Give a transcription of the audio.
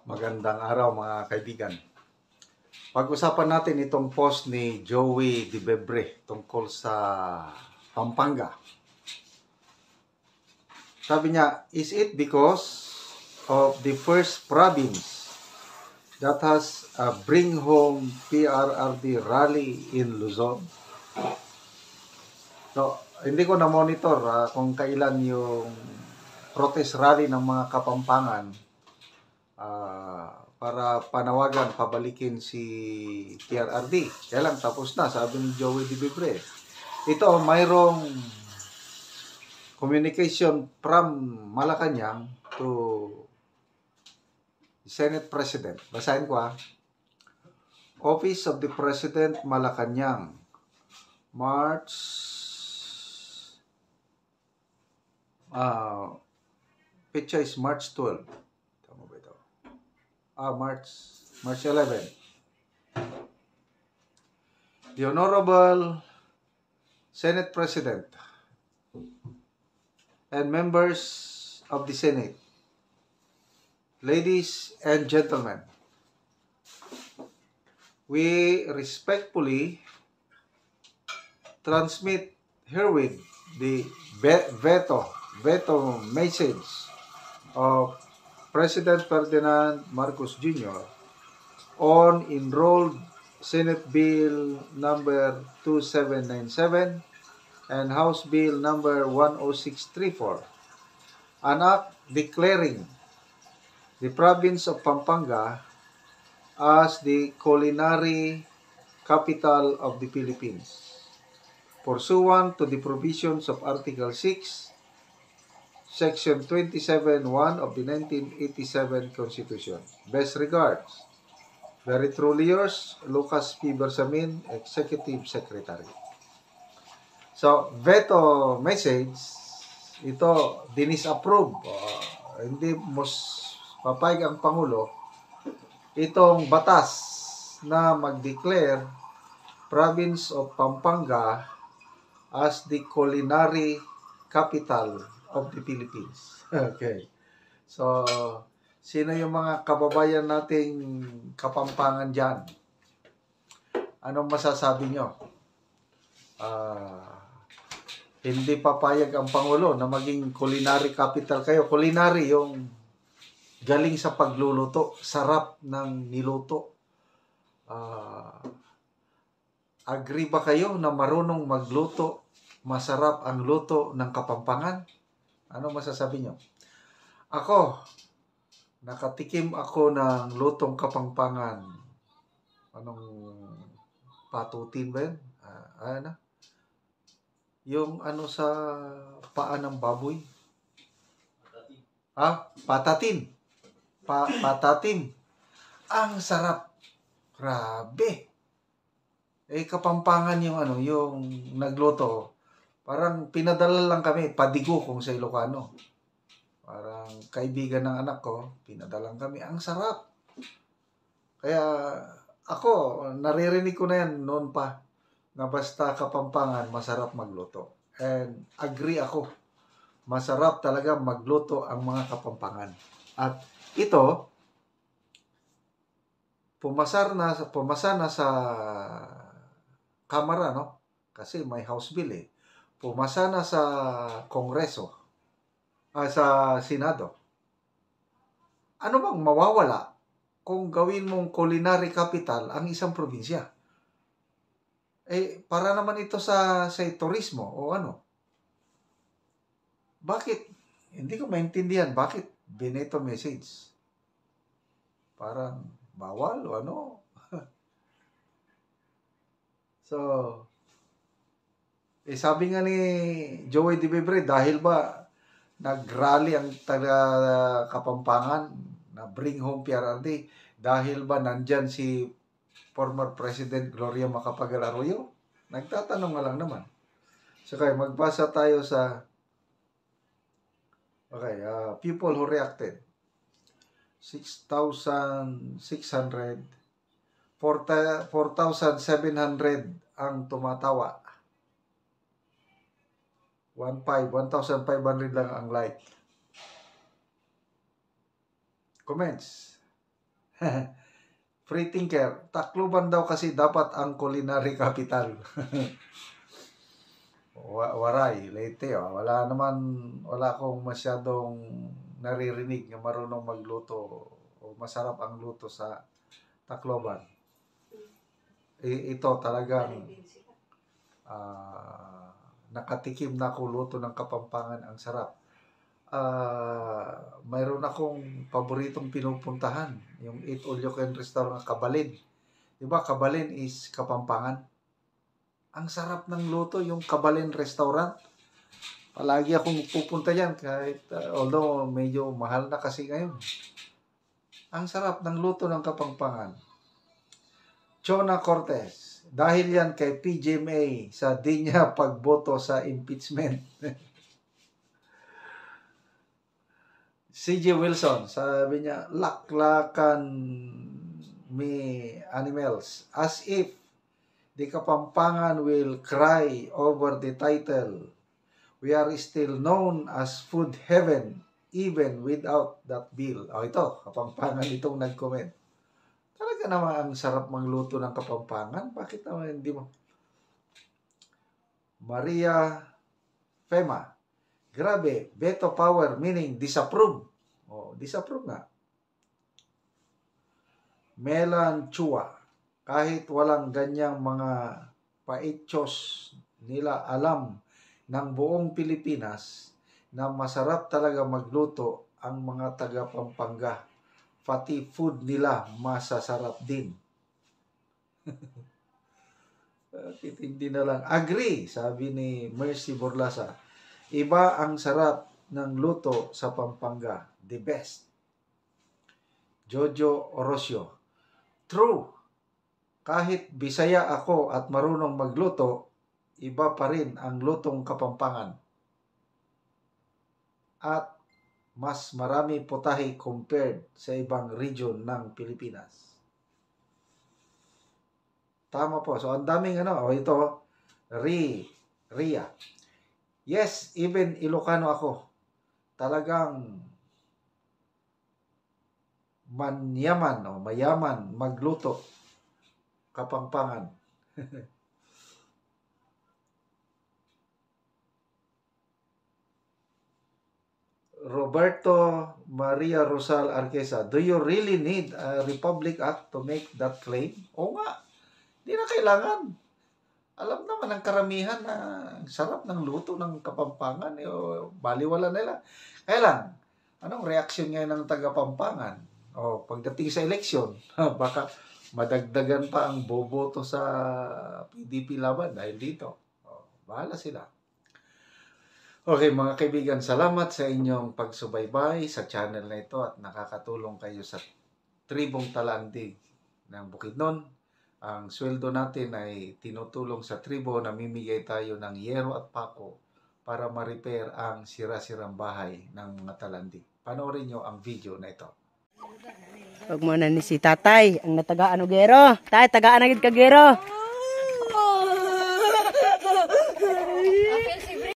Magandang araw mga kaibigan. Pag-usapan natin itong post ni Joey Di Bebre tungkol sa Pampanga. Sabi niya, is it because of the first province that has a bring home PRRD rally in Luzon? So, hindi ko na-monitor kung kailan yung protest rally ng mga Kapampangan para panawagan, pabalikin si PRRD. Kaya lang, tapos na, sabi ni Joey Di Bebre. Ito, mayroong communication from Malacanang to Senate President. Basahin ko Office of the President, Malacanang, March petsa is March 12. Tama ba ito? March 11. The Honorable Senate President and members of the Senate, ladies and gentlemen, we respectfully transmit herewith the veto message of President Ferdinand Marcos Jr. on enrolled Senate Bill number 2797 and House Bill number 10634, an act declaring the province of Pampanga as the culinary capital of the Philippines, pursuant to the provisions of Article 6, Section 27.1 of the 1987 Constitution. Best regards. Very truly yours, Lucas P. Bersamin, Executive Secretary. So, veto message, ito, dinisapprove. Hindi papayag ang Pangulo itong batas na mag-declare province of Pampanga as the culinary capital of the Philippines. Okay. So, sino yung mga kababayan nating Kapampangan dyan? Anong masasabi nyo? Hindi papayag ang Pangulo na maging culinary capital kayo. Culinary, yung galing sa pagluluto, sarap ng niluto. Agree ba kayo na marunong magluto, masarap ang luto ng Kapampangan? Ano masasabi nyo? Ako, nakatikim ako ng lutong Kapampangan. Anong patutin ba yun? Yung sa paa ng baboy. Patatin. Patatin. Ang sarap. Grabe. Kapampangan yung nagluto. Parang pinadala lang kami, padigo kung sa Ilocano. Parang kaibigan ng anak ko, pinadalang kami. Ang sarap. Kaya ako, naririnig ko na yan noon pa, na basta Kapampangan, masarap magluto. And agree ako, masarap talaga magluto ang mga Kapampangan. At ito, pumasa na sa Kamara, no? Kasi may House Bill Pumasa na sa Kongreso, sa Senado. Ano bang mawawala kung gawin mong culinary capital ang isang probinsya? Para naman ito sa turismo o ano? Bakit? Hindi ko maintindihan. Bakit veto message? Parang bawal o ano? So, sabi nga ni Joey Di Bebre, dahil ba nag-rally ang taga Kapampangan na bring home PRRD, dahil ba nandyan si former President Gloria Macapagal Arroyo? Nagtatanong nga lang naman. So, kaya magbasa tayo sa people who reacted. 6,600, 4,700 ang tumatawa. 1,500 lang ang like. Comments. Free thinker. Tacloban daw kasi dapat ang culinary capital. Waray, Leyte. Wala akong masyadong naririnig na marunong magluto o masarap ang luto sa Tacloban. Ito talagang nakatikim na ako luto ng Kapampangan, ang sarap. Mayroon akong paboritong pinupuntahan, yung Eat All You Can Restaurant Kabalin. Diba Kabalin is Kapampangan? Ang sarap ng luto yung Kabalin Restaurant. Palagi akong pupunta dyan kahit although medyo mahal na kasi ngayon. Ang sarap ng luto ng Kapampangan. Chona Cortez, dahil yan kay PGMA sa di niya pagboto sa impeachment. CJ Wilson, sabi niya, laklakan me animals, as if the Kapampangan will cry over the title. We are still known as food heaven even without that bill. Ito, Kapampangan itong nag-comment. Talaga naman ang sarap magluto ng Kapampangan. Bakit naman hindi mo? Maria Fema. Grabe, veto power meaning disapprove. Disapprove nga. Melan Chua. Kahit walang ganyang mga paichos nila, alam ng buong Pilipinas na masarap talaga magluto ang mga taga Pampanga. Pati food nila masasarap din. Hindi na lang. Agree, sabi ni Mercy Borlasa. Iba ang sarap ng luto sa Pampanga. The best. Jojo Orosio. True. Kahit Bisaya ako at marunong magluto, iba pa rin ang lutong Kapampangan. At mas marami putahe compared sa ibang region ng Pilipinas. Tama po. So, ang daming ito, Ria. Yes, even Ilocano ako. Talagang mayaman magluto. Kapampangan. Roberto Maria Rosal Arquesa, do you really need a Republic Act to make that claim? O nga, hindi na kailangan. Alam naman ng karamihan na sarap ng luto ng Kapampangan. Baliwala nila. Kaya lang, anong reaction ngayon ng taga-Pampangan? Pagdating sa eleksyon, baka madagdagan pa ang boboto sa PDP laban dahil dito. Bahala sila. Okay mga kaibigan, salamat sa inyong pagsubaybay sa channel na ito at nakakatulong kayo sa tribong Talandig ng Bukidnon. Ang sweldo natin ay tinutulong sa tribo, namimigay tayo ng yero at pako para ma-repair ang sira-sirang bahay ng mga Talandig. Panoorin nyo ang video na ito. Huwag mo na ni si tatay, ang natagaan o gero. Tay, tagaan na gid ka gero.